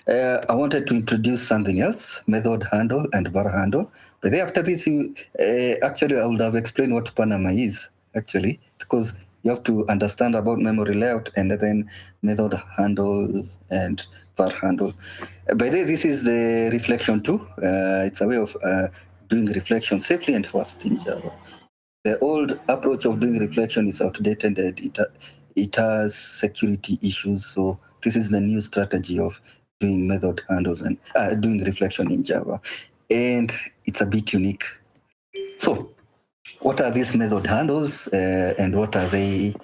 I wanted to introduce something else, method handle and VarHandle. But then after this, actually, I would have explained what Panama is, actually, because you have to understand about memory layout and then method handle and VarHandle. By the way, this is the reflection too. It's a way of doing reflection safely and fast in Java. The old approach of doing reflection is outdated and it has security issues. So this is the new strategy of doing method handles and doing reflection in Java. And it's a bit unique. So what are these method handles and what are they?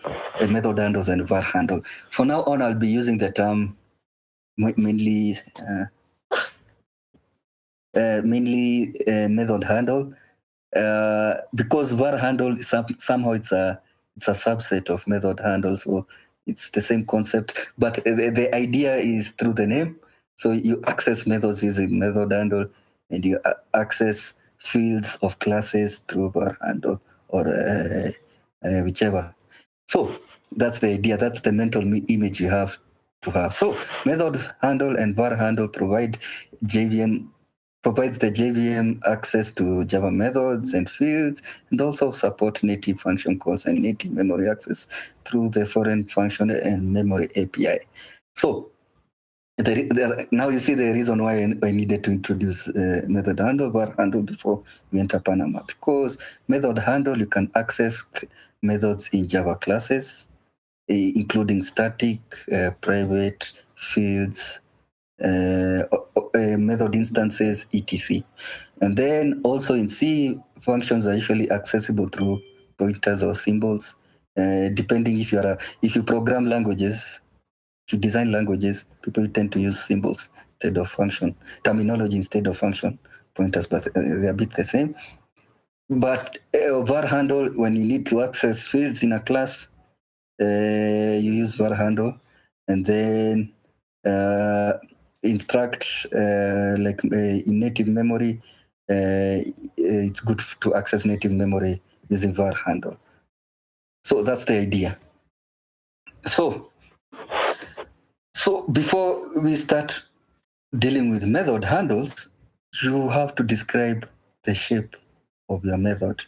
Method handles and VarHandle. For now on, I'll be using the term mainly method handle. Because VarHandle somehow it's a subset of method handle, so it's the same concept, but the idea is through the name. So you access methods using method handle, and you access fields of classes through VarHandle or whichever. So that's the idea. That's the mental image you have to have. So method handle and VarHandle provides the JVM access to Java methods and fields, and also support native function calls and native memory access through the foreign function and memory API. So now you see the reason why I needed to introduce method handle, VarHandle before we enter Panama, because method handle, you can access methods in Java classes, including static, private, fields, method instances, etc. And then also in C, functions are usually accessible through pointers or symbols, depending if you program languages, to design languages, people tend to use symbols instead of function, terminology instead of function pointers, but they're a bit the same. But VarHandle, when you need to access fields in a class, you use VarHandle, and then instruct like in native memory. It's good to access native memory using VarHandle. So that's the idea. So before we start dealing with method handles, you have to describe the shape of your method.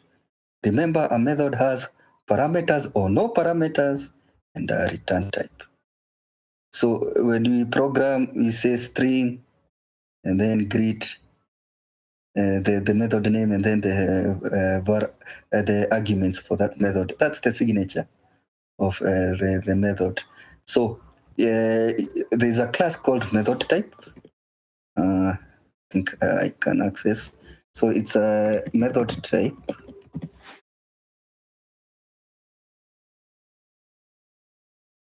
Remember, a method has parameters or no parameters and a return type. So when we program, we say string and then greet, the method name, and then the arguments for that method. That's the signature of the method. So there's a class called method type. I think I can access. So it's a method type.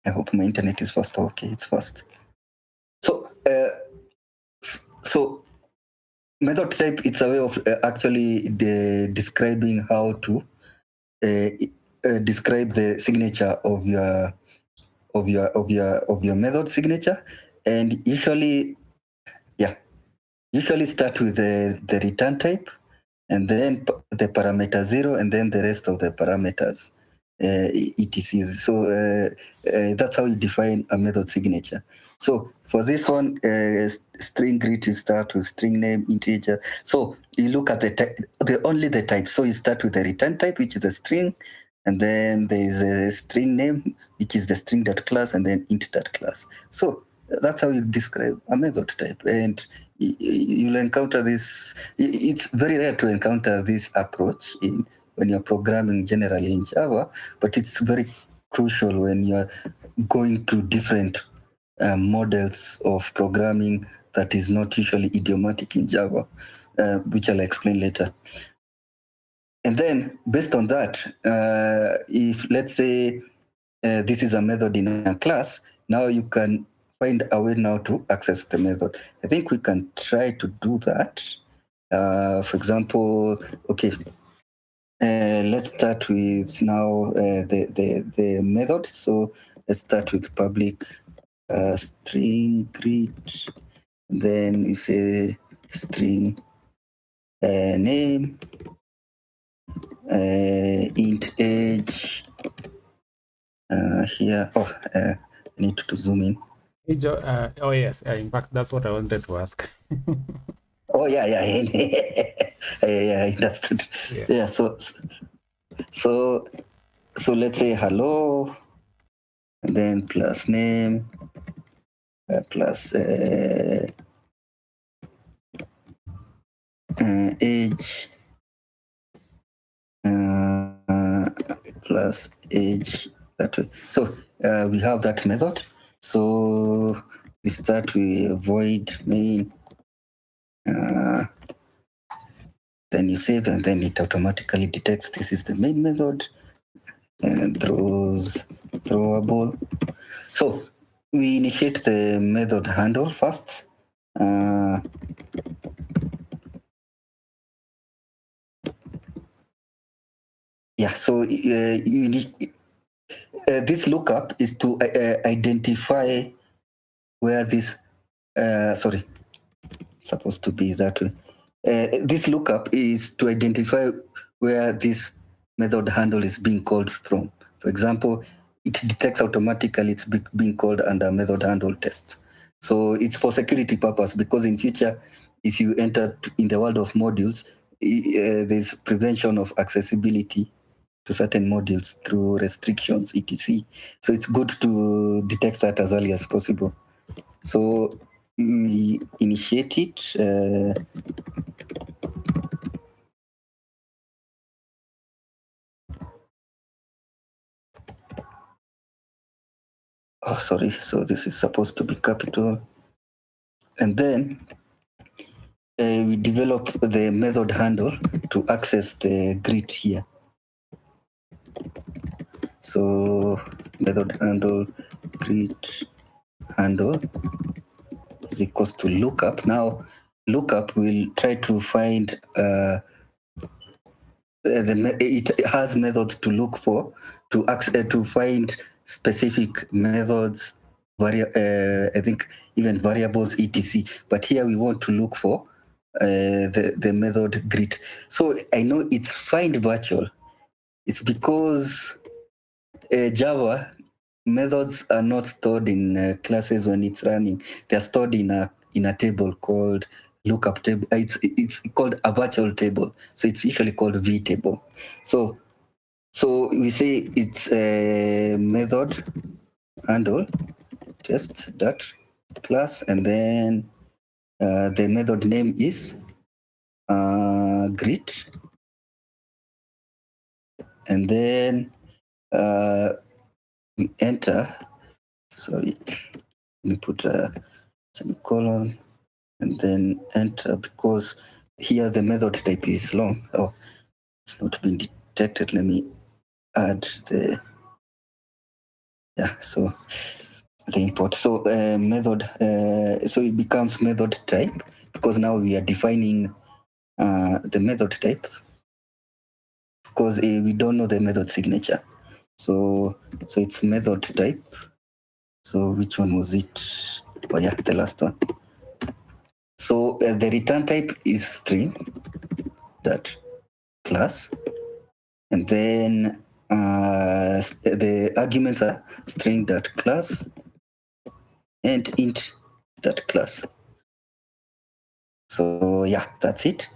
I hope my internet is fast. Okay, it's fast. So method type, it's a way of actually describing how to describe the signature of your method signature, and usually start with the return type, and then the parameter 0, and then the rest of the parameters, etc. So that's how you define a method signature. So for this one, string greet, you start with string name, integer. So you look at only the type. So you start with the return type, which is a string, and then there is a string name, which is the string.class, and then int.class. So that's how you describe a method type. And you'll encounter this. It's very rare to encounter this approach when you're programming generally in Java, but it's very crucial when you're going to different models of programming that is not usually idiomatic in Java, which I'll explain later. And then based on that, if let's say this is a method in a class, now you can find a way now to access the method. I think we can try to do that. For example, okay, let's start with now the method. So let's start with public string greet. Then you say string name, int age. Here, I need to zoom in. Hey, Joe, oh yes, in fact, that's what I wanted to ask. Oh yeah, I understood. Yeah. Yeah, so let's say hello, and then plus name, plus age, plus age, that way. So we have that method. So we start with void main, then you save, and then it automatically detects this is the main method and throws throwable. So we initiate the method handle first. Yeah, so you need, this lookup is to identify where this, sorry, supposed to be that way. This lookup is to identify where this method handle is being called from. For example, it detects automatically it's being called under method handle test. So it's for security purpose, because in future, if you enter in the world of modules, there's prevention of accessibility to certain modules through restrictions, etc. So it's good to detect that as early as possible. So we initiate it. Oh, sorry. So this is supposed to be capital. And then we develop the method handle to access the grid here. So method handle grid handle is equals to lookup. Now lookup will try to find it has methods to look for to find specific methods, I think even variables, etc. But here we want to look for the method grid. So I know it's find virtual. It's because Java methods are not stored in classes when it's running. They're stored in a table called lookup table. It's called a virtual table. So it's usually called V table. So we say it's a method handle test that class, and then the method name is greet, and then we enter. Sorry, let me put a semicolon and then enter, because here the method type is long. Oh, it's not been detected. Let me add the, yeah, so the import. So method, so it becomes method type, because now we are defining the method type, because we don't know the method signature. So it's method type. So which one was it? Oh yeah, the last one. So the return type is string that class, and then the arguments are string that class and int that class. So yeah, that's it.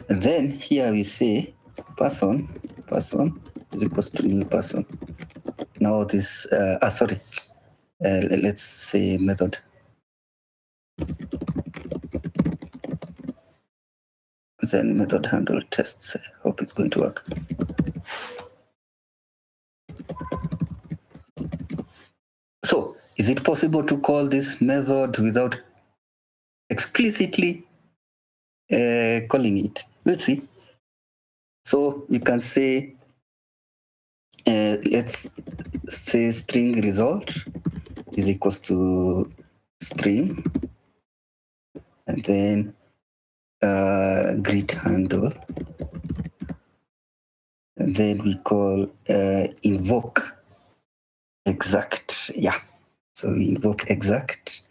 And then here we say person is equals to new person. Now this, sorry, let's say method. Then method handle tests. Hope it's going to work. So is it possible to call this method without explicitly calling it? We'll see. So you can say, let's say string result is equals to string, and then greet handle, and then we call invoke exact. Yeah, so we invoke exact,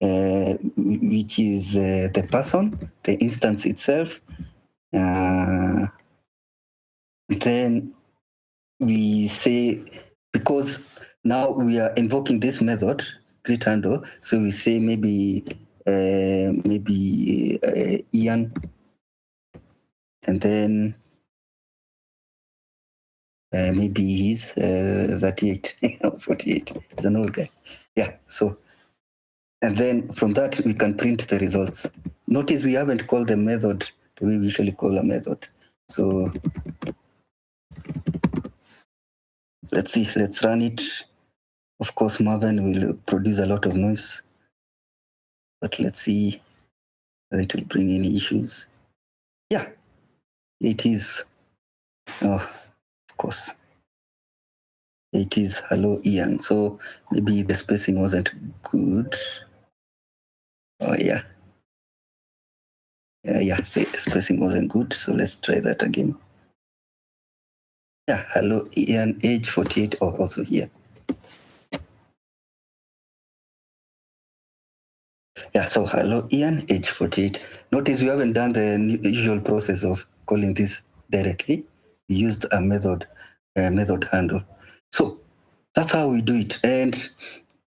which is the person, the instance itself. Then we say, because now we are invoking this method, greet handle. So we say maybe Ian, and then maybe he's 38 or 48. He's an old guy. Yeah. So, and then from that we can print the results. Notice we haven't called the method the way we usually call a method. So let's see. Let's run it. Of course, Maven will produce a lot of noise, but let's see whether it will bring any issues. Yeah, it is. Oh, of course. It is hello Ian. So maybe the spacing wasn't good. Oh yeah. Yeah, the spacing wasn't good. So let's try that again. Yeah, hello Ian, age 48, also here. Yeah, so hello Ian, age 48. Notice we haven't done the usual process of calling this directly. We used a method handle. So that's how we do it. And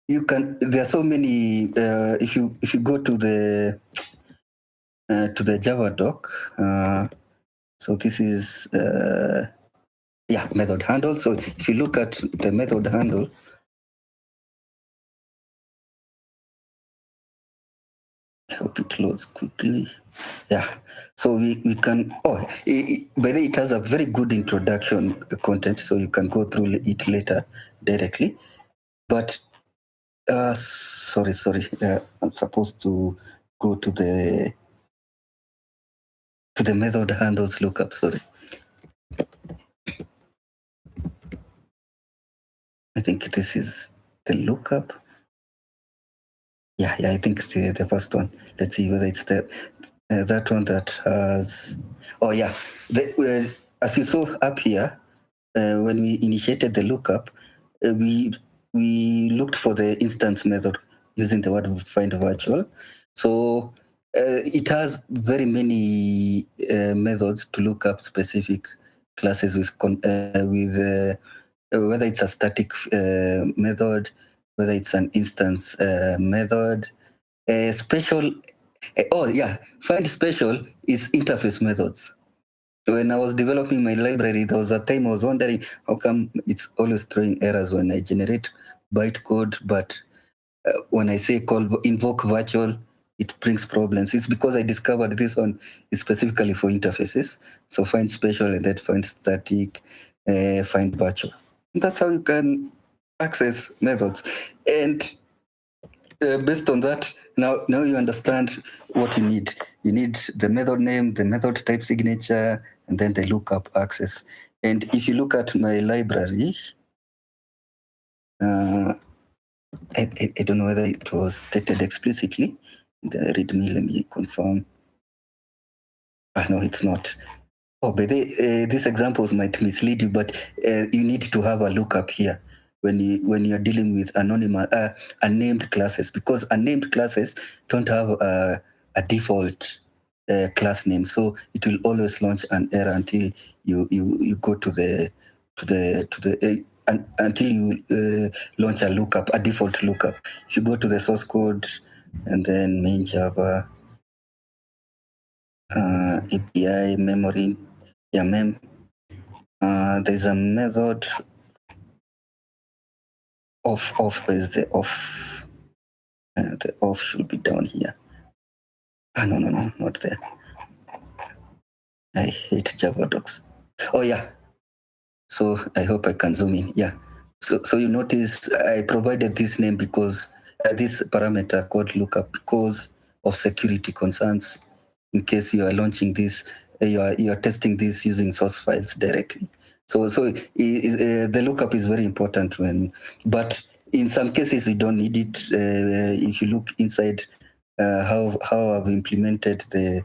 you can, there are so many, if you go to the Java doc, so this is, method handle. So if you look at the method handle, I hope it loads quickly. Yeah, so we can, by the way, it has a very good introduction content, so you can go through it later directly. But, sorry, I'm supposed to go to the method handles lookup, sorry. I think this is the lookup. Yeah, I think it's the first one. Let's see whether it's that one that has. Oh yeah, as you saw up here, when we initiated the lookup, we looked for the instance method using the word find virtual. So it has very many methods to look up specific classes with whether it's a static method, whether it's an instance method, special. Find special is interface methods. When I was developing my library, there was a time I was wondering how come it's always throwing errors when I generate bytecode, but when I say invoke virtual, it brings problems. It's because I discovered this one is specifically for interfaces. So find special and then find static, find virtual. And that's how you can access methods. And based on that, now you understand what you need. You need the method name, the method type signature, and then the lookup access. And if you look at my library, I don't know whether it was stated explicitly. The README, let me confirm. No, it's not. Oh, but these examples might mislead you, but you need to have a lookup here when you're dealing with anonymous unnamed classes, because unnamed classes don't have a default class name, so it will always launch an error until you go until you launch a lookup, a default lookup. If you go to the source code and then main Java API memory, there's a method off is the off. The off should be down here. No, not there. I hate Java docs. Oh yeah. So I hope I can zoom in. Yeah. So you notice I provided this name because this parameter called lookup because of security concerns. In case you are launching this, you are testing this using source files directly. So the lookup is very important but in some cases you don't need it. If you look inside how I've implemented the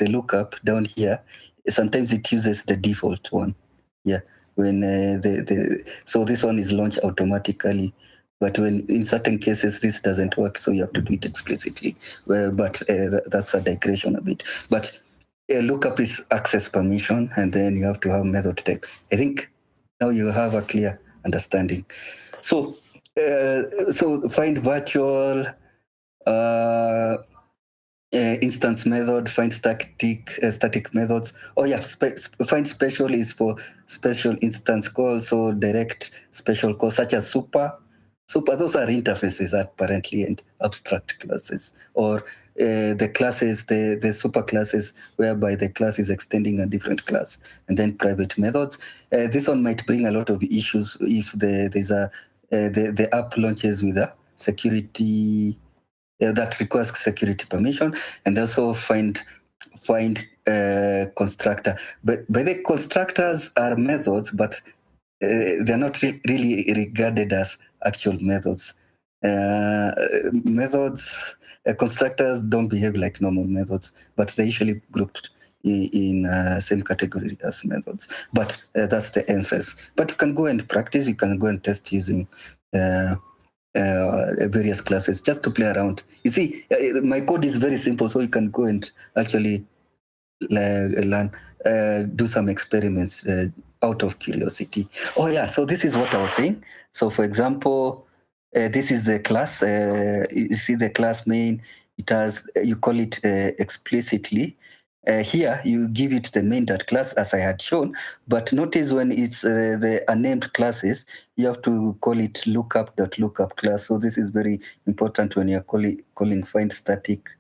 lookup down here, sometimes it uses the default one. Yeah, when so this one is launched automatically. But when in certain cases this doesn't work, so you have to do it explicitly. But that's a digression a bit. But lookup is access permission, and then you have to have method type. I think now you have a clear understanding. So So find virtual instance method, find static methods. Oh yeah, find special is for special instance calls, so direct special calls such as super. Those are interfaces apparently and abstract classes, or the classes, the super classes whereby the class is extending a different class, and then private methods. This one might bring a lot of issues if the app launches with a security that requires security permission, and also find constructor. But by the constructors are methods, but they're not really regarded as actual methods. Constructors don't behave like normal methods, but they're usually grouped in same category as methods. But that's the answers. But you can go and practice. You can go and test using various classes just to play around. You see, my code is very simple, so you can go and actually learn, do some experiments out of curiosity. Oh yeah, so this is what I was saying. So for example, this is the class. You see the class main. It has, you call it explicitly. Here you give it the main.class as I had shown, but notice when it's the unnamed classes, you have to call it lookup.lookup class. So this is very important when you're calling find static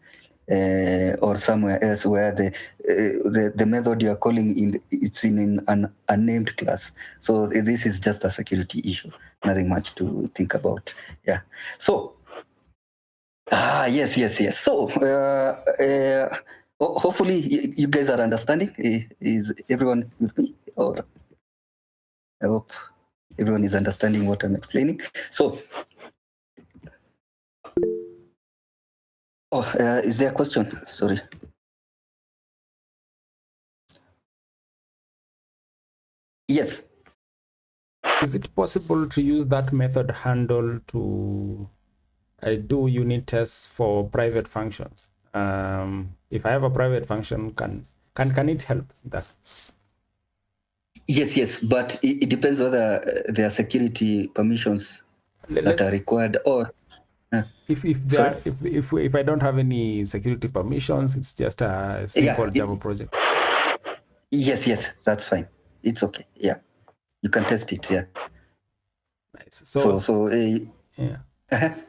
or somewhere else where the method you are calling it's in an unnamed class. So this is just a security issue, nothing much to think about. Yeah. So yes. So hopefully you guys are understanding. Is everyone with me? Or I hope everyone is understanding what I'm explaining. So, is there a question? Sorry. Yes. Is it possible to use that method handle to do unit tests for private functions? If I have a private function, can it help that? Yes, but it depends whether there are security permissions that are required, or if I don't have any security permissions, it's just a simple Java project. Yes, that's fine. It's okay. Yeah, you can test it. Yeah. Nice. Yeah.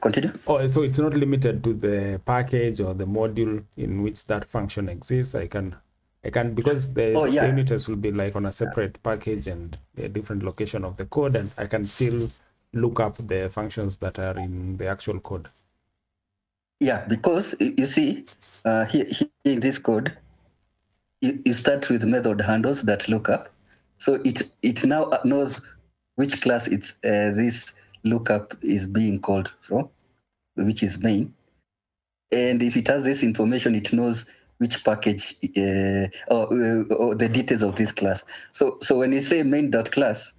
Continue. Oh, so it's not limited to the package or the module in which that function exists. I can because the unit test will be like on a separate package and a different location of the code, and I can still look up the functions that are in the actual code. Yeah, because you see, here in this code, you start with method handles that lookup. So it now knows which class it's this lookup is being called from, which is main. And if it has this information, it knows which package or the details of this class. So when you say main.class,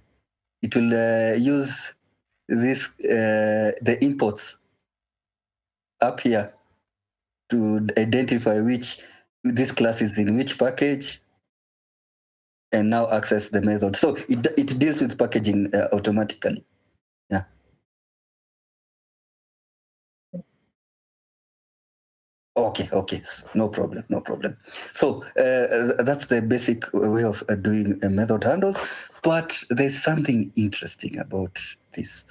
it will use this the imports up here to identify which this class is in which package, and now access the method. So it deals with packaging automatically. Yeah. Okay, no problem. So that's the basic way of doing method handles, but there's something interesting about this.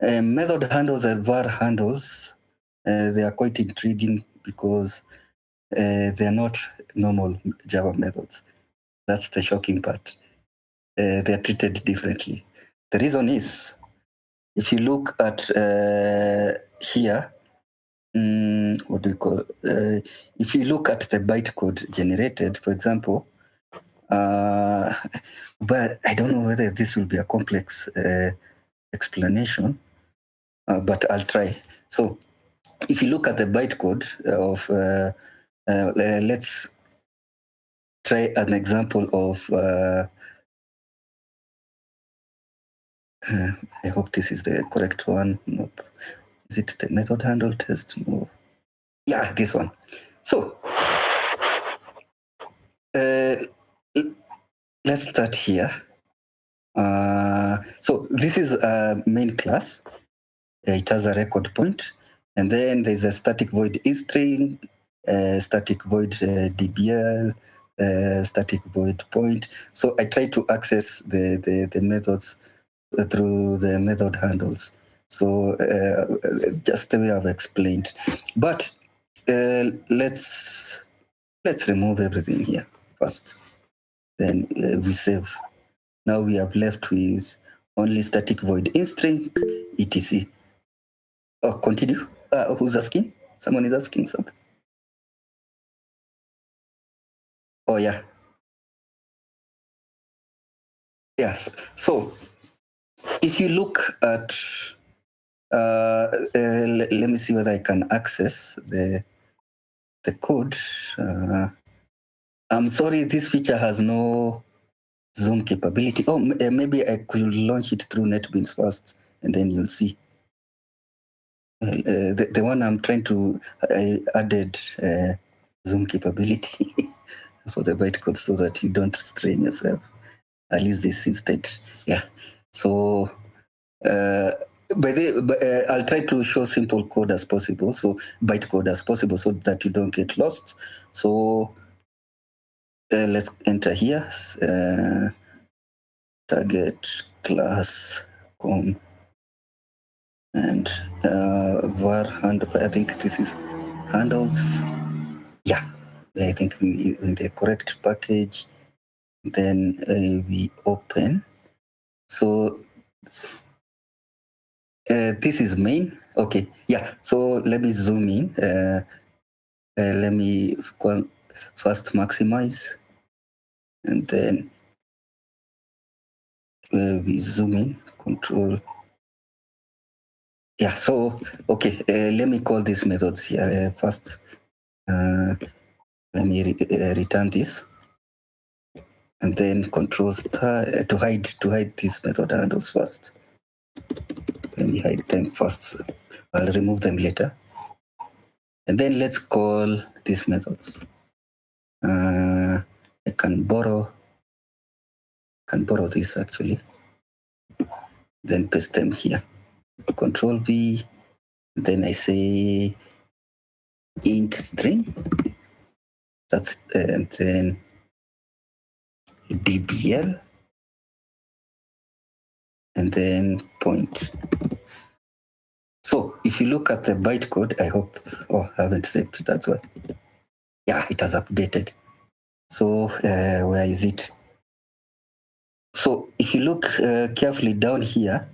Method handles and var handles, they are quite intriguing because they are not normal Java methods. That's the shocking part. They are treated differently. The reason is, if you look at here, what do you call? If you look at the bytecode generated, for example, but I don't know whether this will be a complex explanation, but I'll try. So, if you look at the bytecode of, let's try an example of. I hope this is the correct one. Nope. Is it the method handle test? No. Yeah, this one. So let's start here. So this is a main class, it has a record point, and then there's a static void string, static void dbl, static void point. So I try to access the methods through the method handles. So just the way I've explained. But let's remove everything here first. Then we save. Now we have left with only static void string etc. Oh, continue. Who's asking? Someone is asking something. Oh yeah. Yes. So if you look at, let me see whether I can access the code. I'm sorry, this feature has no zoom capability. Oh, maybe I could launch it through NetBeans first, and then you'll see. The one I'm trying to, I added zoom capability for the bytecode so that you don't strain yourself. I'll use this instead. Yeah. So I'll try to show simple code as possible, so bytecode as possible, so that you don't get lost. So let's enter here. Target class com and VarHandle. I think this is handles. Yeah, I think we in the correct package. Then we open. So this is main. Okay, yeah. So let me zoom in. Let me first maximize, and then we zoom in. Control. Yeah. So okay. Let me call these methods here first. Let me return this, and then control star to hide these method handles first. Let me hide them first. I'll remove them later. And then let's call these methods. I can borrow this actually. Then paste them here. Control V. Then I say int string. That's and then dbl. And then point. So if you look at the bytecode, I hope, I haven't saved it, that's why. Yeah, it has updated. So where is it? So if you look carefully down here,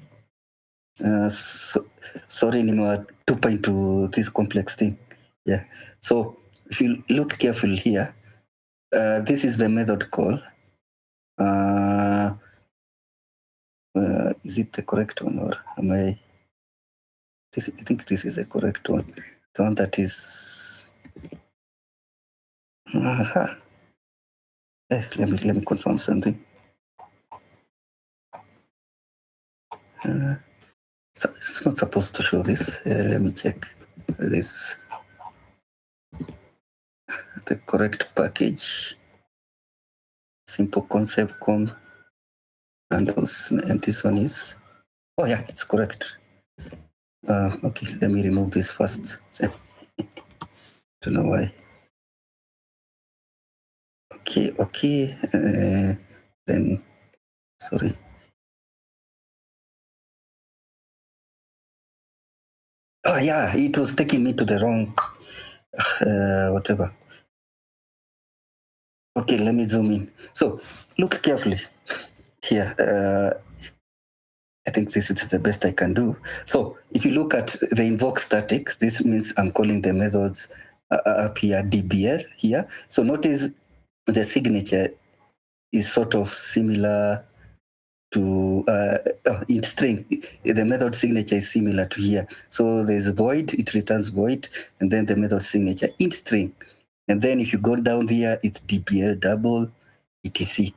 sorry, tupa into this complex thing. Yeah. So if you look carefully here, this is the method call. Is it the correct one, or am I? I think this is the correct one. The one that is. Let me confirm something. So it's not supposed to show this. Let me check this. The correct package. Simple concept com. And this one is. Oh yeah, it's correct. Okay, let me remove this first. Don't know why. Okay. Then, sorry. Oh yeah, it was taking me to the wrong. Whatever. Okay, let me zoom in. So look carefully here. I think this is the best I can do. So if you look at the invoke static, this means I'm calling the methods up here, dbl here. So notice the signature is sort of similar to in string. The method signature is similar to here. So there's void, it returns void, and then the method signature in string. And then if you go down there, it's dbl double etc.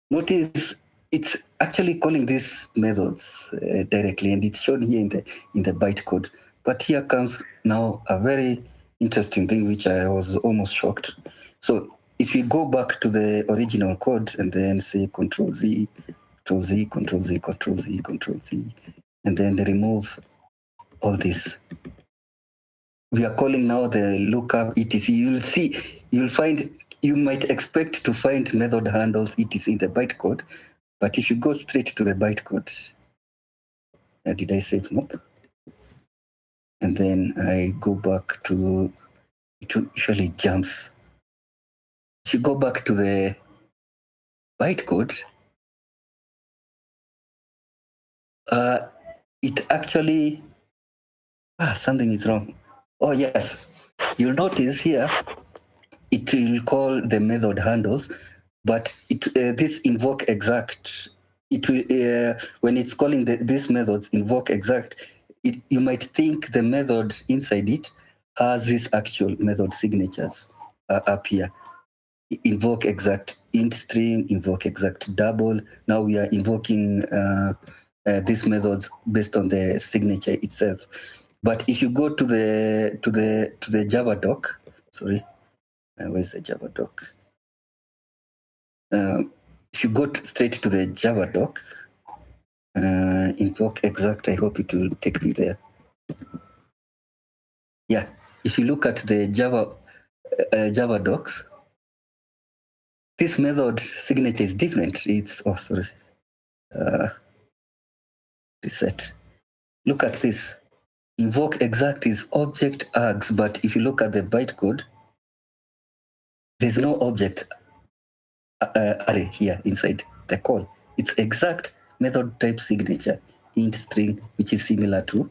Notice it's actually calling these methods directly, and it's shown here in the bytecode. But here comes now a very interesting thing, which I was almost shocked. So if you go back to the original code and then say Control Z, Control Z, Control Z, Control Z, Control Z, and then remove all this. We are calling now the lookup etc. You'll find, you might expect to find method handles etc in the bytecode, but if you go straight to the bytecode, did I save? Nope. And then I go back to, it usually jumps. If you go back to the bytecode, it actually, something is wrong. Oh yes, you'll notice here, it will call the method handles, but this invoke exact, it will, when it's calling these methods invoke exact, you might think the method inside it has these actual method signatures up here. Invoke exact int string, invoke exact double. Now we are invoking these methods based on the signature itself. But if you go to the Java doc, sorry, where's the Java doc? If you go straight to the Java doc, invoke exact, I hope it will take me there. Yeah, if you look at the Java docs, this method signature is different. It's, oh, sorry, reset. Look at this. Invoke exact is object args, but if you look at the bytecode, there's no object array here inside the call. It's exact method type signature int string, which is similar to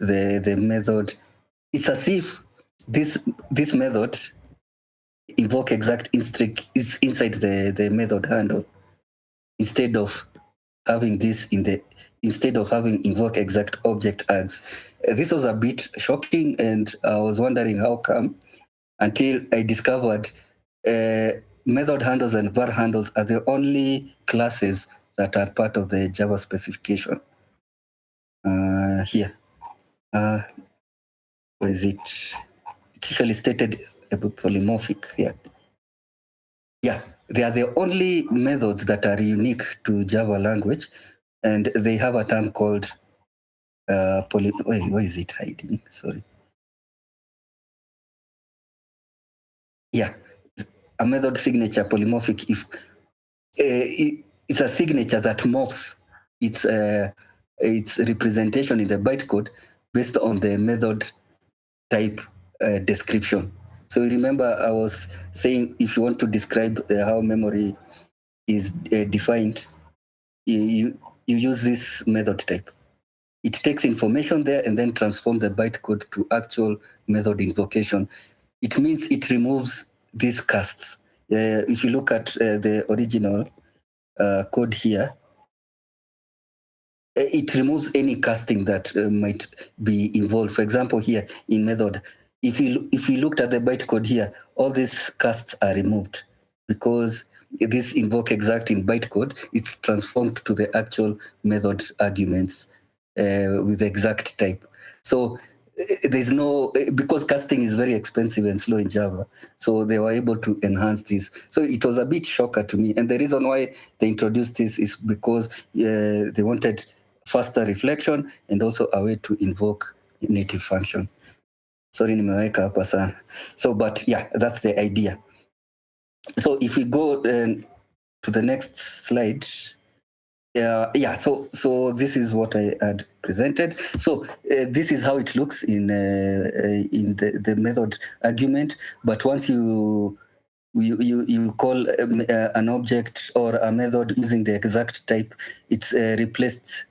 the method. It's as if this method invoke exact int string is inside the method handle, instead of having this instead of having invoke exact object args. This was a bit shocking, and I was wondering how come, until I discovered method handles and var handles are the only classes that are part of the Java specification. Here, where is it? It's usually stated polymorphic here. Yeah, they are the only methods that are unique to Java language, and they have a term called where is it hiding? Sorry. Yeah, a method signature polymorphic. If it's a signature that morphs its representation in the bytecode based on the method type description. So remember, I was saying, if you want to describe how memory is defined, you use this method type. It takes information there and then transforms the bytecode to actual method invocation. It means it removes these casts. If you look at the original code here, it removes any casting that might be involved. For example, here in method, if you looked at the bytecode here, all these casts are removed because this invoke exact in bytecode is transformed to the actual method arguments with the exact type. So there's no, because casting is very expensive and slow in Java, so they were able to enhance this. So it was a bit shocker to me, and the reason why they introduced this is because they wanted faster reflection and also a way to invoke native function. Sorry, nimeweka hapa sana. So, but yeah, that's the idea. So if we go to the next slide. Yeah, so this is what I had presented. So this is how it looks in the method argument. But once you call an object or a method using the exact type, it's replaced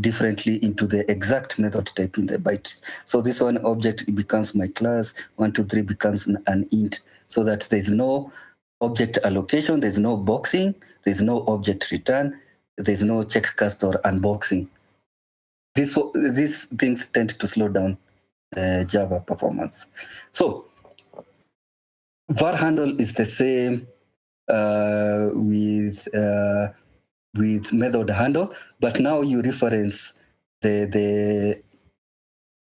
differently into the exact method type in the bytes. So this one object becomes my class, 123 becomes an int, so that there's no object allocation, there's no boxing, there's no object return, there's no check cast or unboxing. These things tend to slow down Java performance. So VarHandle is the same with method handle, but now you reference you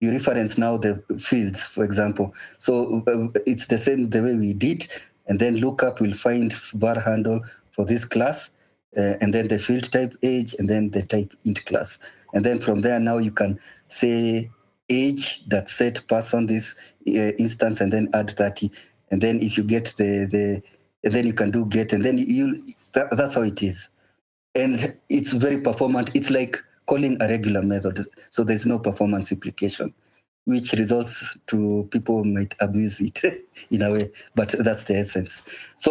reference now the fields, for example. So it's the same the way we did, and then lookup will find var handle for this class, and then the field type age, and then the type int class. And then from there, now you can say age that set person this instance, and then add 30. And then if you get and then you can do get, and then that's how it is. And it's very performant. It's like calling a regular method. So there's no performance implication, which results to people might abuse it in a way, but that's the essence. So